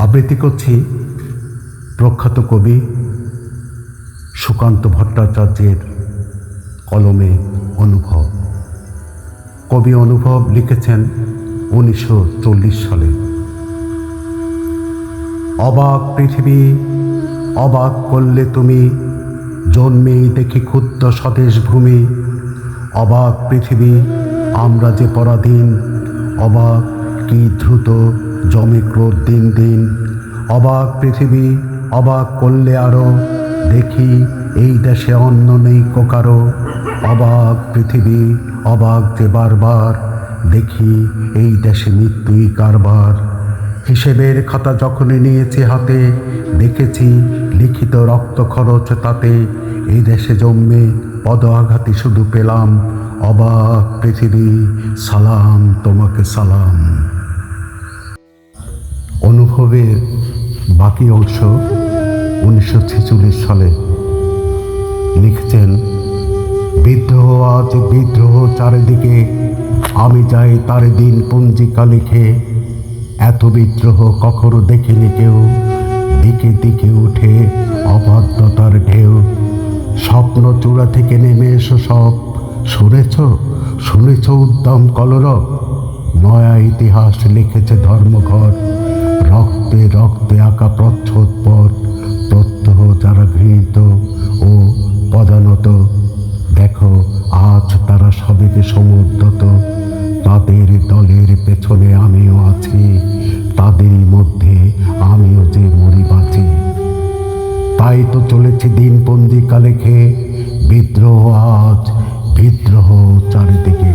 আবৃত্তি করছি প্রখ্যাত কবি সুকান্ত ভট্টাচার্যের কলমে অনুভব। কবি অনুভব লিখেছেন 1940 সালে। অবাক পৃথিবী অবাক করলে তুমি, জন্মেই দেখি ক্ষুদ্র স্বদেশ ভূমি। অবাক পৃথিবী আমরা যে পরাধীন, অবাক কি দ্রুত জমে ক্রোধ দিন দিন। অবাক পৃথিবী অবাক করলে আরো, দেখি এই দেশে অন্য নেই কারো। অবাক পৃথিবী অবাক যে বারবার, দেখি এই দেশে মৃত্যুই কারবার। হিসেবের খাতা যখনই নিয়েছি হাতে, দেখেছি লিখিত রক্ত খরচ তাতে। এই দেশে জন্মে পদ আঘাতে শুধু পেলাম, অবাক পৃথিবী সালাম তোমাকে সালাম। অনুভবের বাকি অংশ 1946 সালে লিখছেন, বিদ্রোহ আজ বিদ্রোহ চারিদিকে, আমি যাই তার দিন পঞ্জিকা লিখে। এত বিদ্রোহ কখনো দেখিনি কেউ, দিকে দিকে উঠে অবাধ্যতার ঢেউ। স্বপ্ন চূড়া থেকে নেমে এসো সব, শুনেছ উদ্দাম কলরব। নয়া ইতিহাস লিখেছে ধর্মঘট, রক্তে রক্তে আঁকা প্রচ্ছদ পথ। প্রত্যহ যারা ঘৃণিত ও পদানত, দেখো আজ তারা সবেগে সমুদ্রত। তাদের দলের পেছনে আমিও আছি, তাদেরই মধ্যে আমিও যে মরি বাঁচি। তাই তো চলেছি দিন পঞ্জিকা লেখে, বিদ্রোহ আজ বিদ্রোহ চারিদিকে।